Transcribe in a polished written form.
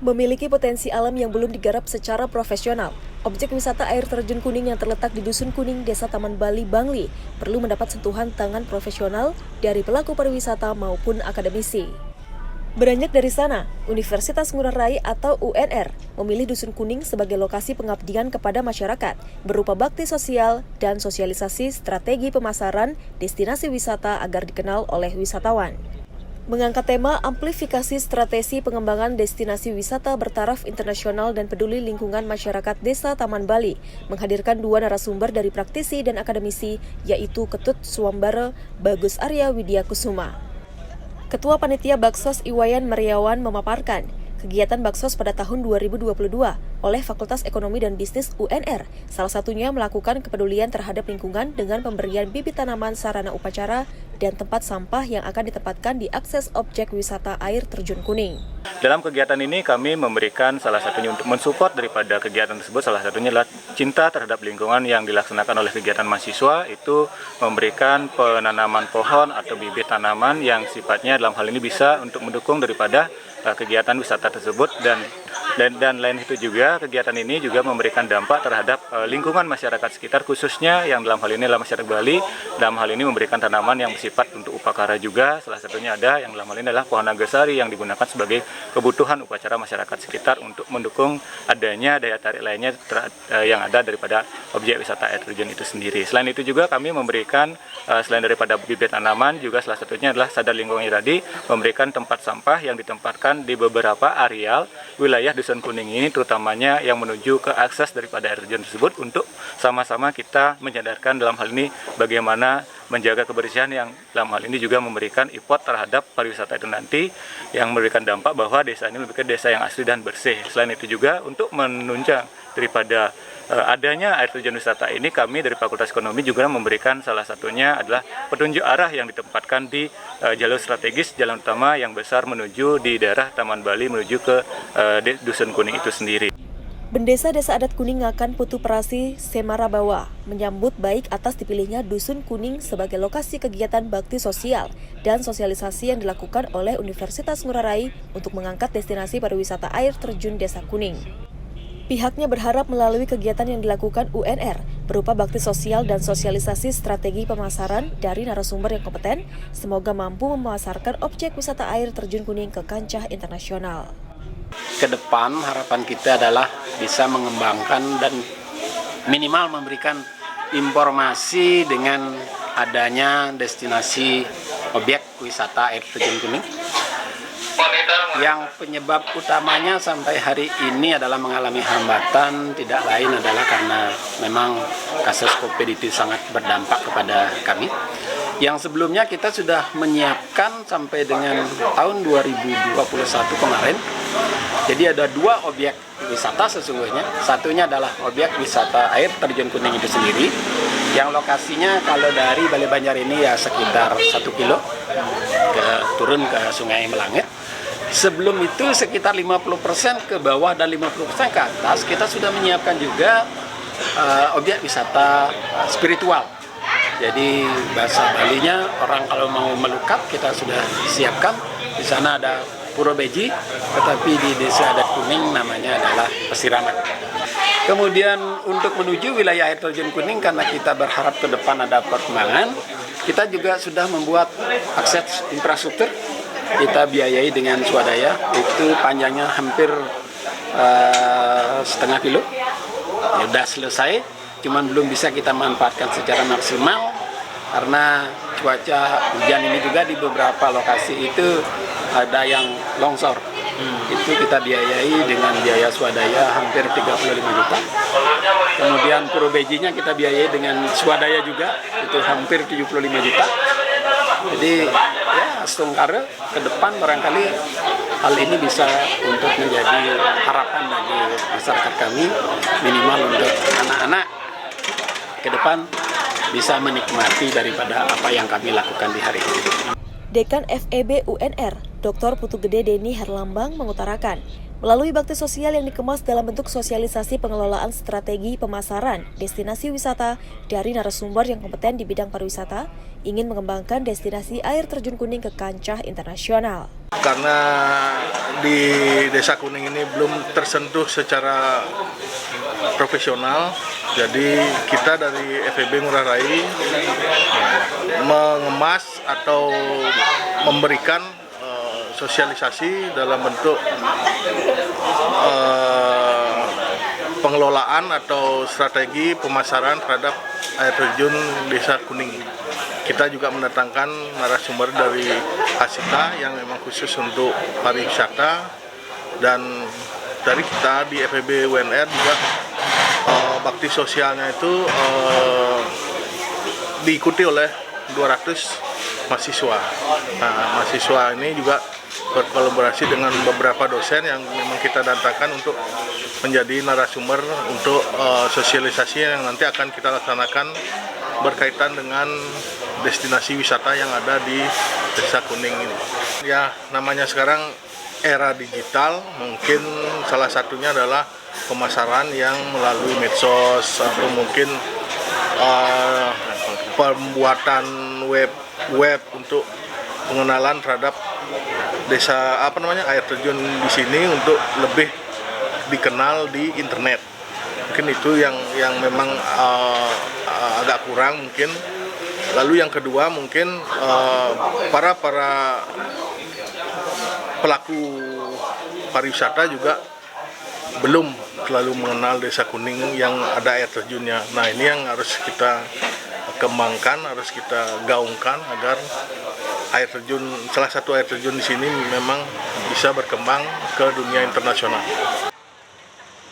Memiliki potensi alam yang belum digarap secara profesional, objek wisata air terjun Kuning yang terletak di Dusun Kuning, Desa Taman Bali, Bangli, perlu mendapat sentuhan tangan profesional dari pelaku pariwisata maupun akademisi. Beranjak dari sana, Universitas Ngurah Rai atau UNR memilih Dusun Kuning sebagai lokasi pengabdian kepada masyarakat berupa bakti sosial dan sosialisasi strategi pemasaran destinasi wisata agar dikenal oleh wisatawan. Mengangkat tema amplifikasi strategi pengembangan destinasi wisata bertaraf internasional dan peduli lingkungan masyarakat Desa Taman Bali, menghadirkan dua narasumber dari praktisi dan akademisi, yaitu Ketut Swambara Bagus Arya Widya Kusuma. Ketua Panitia Baksos Iwayan Mariawan memaparkan, kegiatan Baksos pada tahun 2022 oleh Fakultas Ekonomi dan Bisnis UNR, salah satunya melakukan kepedulian terhadap lingkungan dengan pemberian bibit tanaman sarana upacara dan tempat sampah yang akan ditempatkan di akses objek wisata air terjun Kuning. Dalam kegiatan ini kami memberikan salah satunya untuk mensupport daripada kegiatan tersebut, salah satunya adalah cinta terhadap lingkungan yang dilaksanakan oleh kegiatan mahasiswa, itu memberikan penanaman pohon atau bibit tanaman yang sifatnya dalam hal ini bisa untuk mendukung daripada kegiatan wisata tersebut dan lain itu juga kegiatan ini juga memberikan dampak terhadap lingkungan masyarakat sekitar, khususnya yang dalam hal ini adalah masyarakat Bali. Dalam hal ini memberikan tanaman yang bersifat untuk upakara juga, salah satunya ada yang dalam hal ini adalah pohon nagasari yang digunakan sebagai kebutuhan upacara masyarakat sekitar untuk mendukung adanya daya tarik lainnya yang ada daripada objek wisata air terjun itu sendiri. Selain itu juga kami memberikan selain daripada bibit tanaman juga salah satunya adalah sadar lingkungan tadi, memberikan tempat sampah yang ditempatkan di beberapa areal wilayah Dusun Kuning ini, terutamanya yang menuju ke akses daripada air terjun tersebut, untuk sama-sama kita menyadarkan dalam hal ini bagaimana menjaga kebersihan yang dalam hal ini juga memberikan effort terhadap pariwisata itu nanti yang memberikan dampak bahwa desa ini lebih ke desa yang asli dan bersih. Selain itu juga untuk menunjang daripada adanya air terjun wisata ini, kami dari Fakultas Ekonomi juga memberikan salah satunya adalah petunjuk arah yang ditempatkan di jalur strategis, jalan utama yang besar menuju di daerah Taman Bali menuju ke Dusun Kuning itu sendiri. Bendesa Desa Adat Kuning Ngakan Putu Perasi Semarabawa menyambut baik atas dipilihnya Dusun Kuning sebagai lokasi kegiatan bakti sosial dan sosialisasi yang dilakukan oleh Universitas Ngurah Rai untuk mengangkat destinasi pariwisata air terjun Desa Kuning. Pihaknya berharap melalui kegiatan yang dilakukan UNR berupa bakti sosial dan sosialisasi strategi pemasaran dari narasumber yang kompeten, semoga mampu memasarkan objek wisata air terjun Kuning ke kancah internasional. Ke depan harapan kita adalah bisa mengembangkan dan minimal memberikan informasi dengan adanya destinasi objek wisata air terjun Kuning yang penyebab utamanya sampai hari ini adalah mengalami hambatan, tidak lain adalah karena memang kasus COVID itu sangat berdampak kepada kami. Yang sebelumnya kita sudah menyiapkan sampai dengan tahun 2021 kemarin. Jadi ada dua objek wisata sesungguhnya. Satunya adalah objek wisata air terjun Kuning itu sendiri, yang lokasinya kalau dari Bale Banjar ini ya sekitar 1 kilo turun ke Sungai Melangit. Sebelum itu sekitar 50% ke bawah dan 50% ke atas kita sudah menyiapkan juga objek wisata spiritual. Jadi bahasa Balinya orang kalau mau melukat kita sudah siapkan. Di sana ada Pura Beji, tetapi di Desa Adat Kuning namanya adalah Pesiraman. Kemudian untuk menuju wilayah air terjun Kuning, karena kita berharap ke depan ada perkembangan, kita juga sudah membuat akses infrastruktur. Kita biayai dengan swadaya, itu panjangnya hampir setengah kilo. Ya, udah selesai, cuman belum bisa kita manfaatkan secara maksimal karena cuaca hujan ini juga di beberapa lokasi itu ada yang longsor. Itu kita biayai dengan biaya swadaya hampir 35 juta. Kemudian Purbejinya kita biayai dengan swadaya juga, itu hampir 75 juta. Jadi ya setungkara ke depan barangkali hal ini bisa untuk menjadi harapan bagi masyarakat kami, minimal untuk anak-anak ke depan bisa menikmati daripada apa yang kami lakukan di hari ini. Dekan FEB UNR Dr. Putu Gede Deni Herlambang mengutarakan, melalui bakti sosial yang dikemas dalam bentuk sosialisasi pengelolaan strategi pemasaran destinasi wisata dari narasumber yang kompeten di bidang pariwisata, ingin mengembangkan destinasi air terjun Kuning ke kancah internasional. Karena di Desa Kuning ini belum tersentuh secara profesional, jadi kita dari FEB Ngurah Rai mengemas atau memberikan sosialisasi dalam bentuk pengelolaan atau strategi pemasaran terhadap air terjun Desa Kuning. Kita juga mendatangkan narasumber dari Asita yang memang khusus untuk pariwisata, dan dari kita di FEB UNR juga bakti sosialnya itu diikuti oleh 200 mahasiswa. Nah, mahasiswa ini juga berkolaborasi dengan beberapa dosen yang memang kita datangkan untuk menjadi narasumber untuk sosialisasi yang nanti akan kita laksanakan berkaitan dengan destinasi wisata yang ada di Desa Kuning ini. Ya, namanya sekarang era digital, mungkin salah satunya adalah pemasaran yang melalui medsos atau mungkin pembuatan web untuk pengenalan terhadap desa air terjun di sini untuk lebih dikenal di internet. Mungkin itu yang memang agak kurang mungkin. Lalu yang kedua mungkin para pelaku pariwisata juga belum terlalu mengenal Desa Kuning yang ada air terjunnya. Nah, ini yang harus kita kembangkan, harus kita gaungkan agar salah satu air terjun di sini memang bisa berkembang ke dunia internasional.